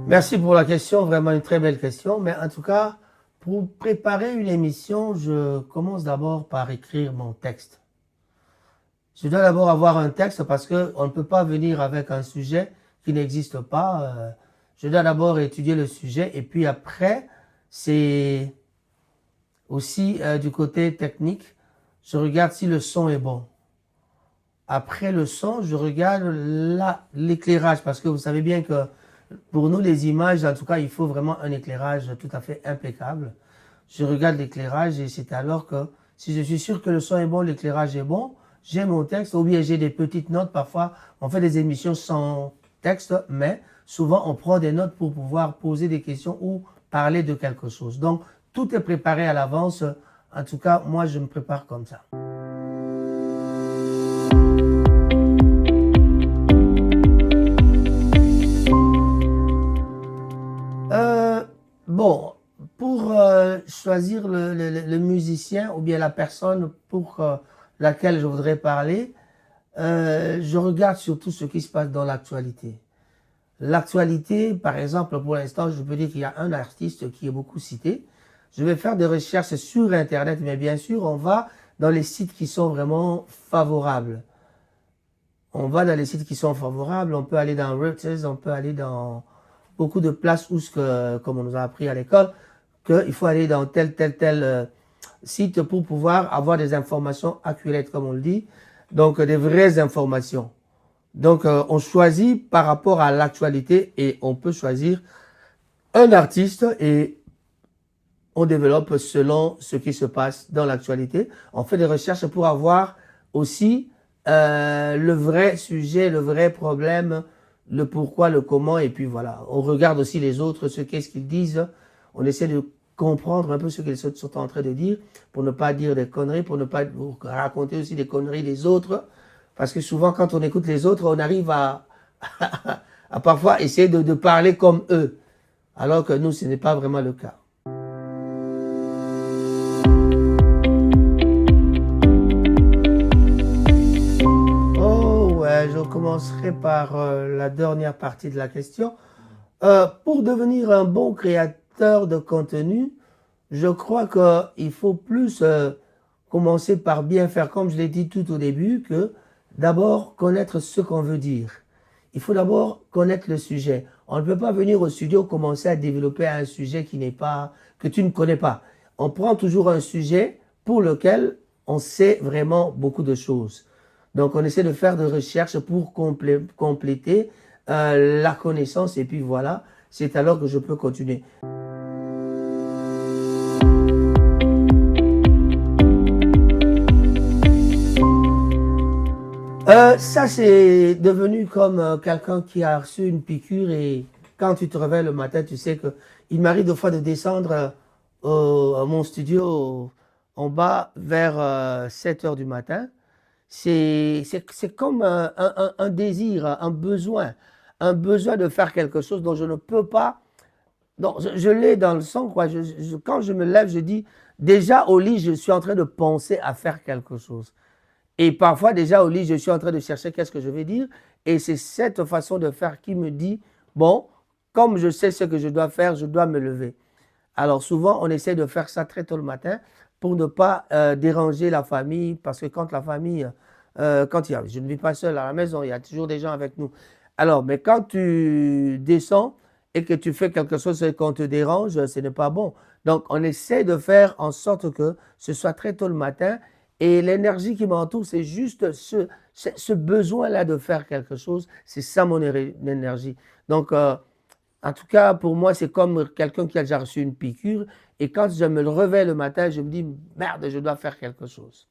Merci pour la question, vraiment une très belle question. Mais en tout cas, pour préparer une émission, je commence d'abord par écrire mon texte. Je dois d'abord avoir un texte parce qu'on ne peut pas venir avec un sujet qui n'existe pas. Je dois d'abord étudier le sujet et puis après, c'est aussi du côté technique. Je regarde si le son est bon. Après le son, je regarde l'éclairage parce que vous savez bien que pour nous, les images, en tout cas, il faut vraiment un éclairage tout à fait impeccable. Je regarde l'éclairage et c'est alors que si je suis sûr que le son est bon, l'éclairage est bon, j'ai mon texte ou bien j'ai des petites notes. Parfois, on fait des émissions sans texte, mais souvent on prend des notes pour pouvoir poser des questions ou parler de quelque chose. Donc, tout est préparé à l'avance. En tout cas, moi, je me prépare comme ça. Bon, pour choisir le musicien ou bien la personne pour laquelle je voudrais parler, je regarde surtout ce qui se passe dans l'actualité. L'actualité, par exemple, pour l'instant, je peux dire qu'il y a un artiste qui est beaucoup cité. Je vais faire des recherches sur Internet, mais bien sûr, on va dans les sites qui sont vraiment favorables. On va dans les sites qui sont favorables, on peut aller dans Reuters, on peut aller dans beaucoup de places où, comme on nous a appris à l'école, qu'il faut aller dans tel site pour pouvoir avoir des informations accurées, comme on le dit, donc des vraies informations. Donc on choisit par rapport à l'actualité et on peut choisir un artiste et on développe selon ce qui se passe dans l'actualité. On fait des recherches pour avoir aussi le vrai sujet, le vrai problème, le pourquoi, le comment, et puis voilà. On regarde aussi les autres, qu'est-ce qu'ils disent. On essaie de comprendre un peu ce qu'ils sont en train de dire, pour ne pas dire des conneries, pour ne pas raconter aussi des conneries des autres. Parce que souvent, quand on écoute les autres, on arrive à parfois essayer de parler comme eux. Alors que nous, ce n'est pas vraiment le cas. Je commencerai par la dernière partie de la question. Pour devenir un bon créateur de contenu, je crois qu'il faut plus commencer par bien faire, comme je l'ai dit tout au début, que d'abord connaître ce qu'on veut dire. Il faut d'abord connaître le sujet. On ne peut pas venir au studio commencer à développer un sujet que tu ne connais pas. On prend toujours un sujet pour lequel on sait vraiment beaucoup de choses. Donc, on essaie de faire des recherches pour compléter la connaissance et puis voilà, c'est alors que je peux continuer. Ça, c'est devenu comme quelqu'un qui a reçu une piqûre et quand tu te réveilles le matin, tu sais que il m'arrive des fois de descendre à mon studio en bas vers 7 heures du matin. C'est comme un désir, un besoin de faire quelque chose dont je ne peux pas. Donc, je l'ai dans le sang, quoi. Quand je me lève, je dis, déjà au lit, je suis en train de penser à faire quelque chose. Et parfois, déjà au lit, je suis en train de chercher qu'est-ce que je vais dire. Et c'est cette façon de faire qui me dit, bon, comme je sais ce que je dois faire, je dois me lever. Alors souvent, on essaie de faire ça très tôt le matin pour ne pas déranger la famille, parce que quand la famille, je ne vis pas seul à la maison, il y a toujours des gens avec nous. Alors, mais quand tu descends et que tu fais quelque chose et qu'on te dérange, ce n'est pas bon. Donc, on essaie de faire en sorte que ce soit très tôt le matin et l'énergie qui m'entoure, c'est juste ce besoin-là de faire quelque chose, c'est ça mon énergie. Donc, en tout cas, pour moi, c'est comme quelqu'un qui a déjà reçu une piqûre. Et quand je me réveille le matin, je me dis, merde, je dois faire quelque chose.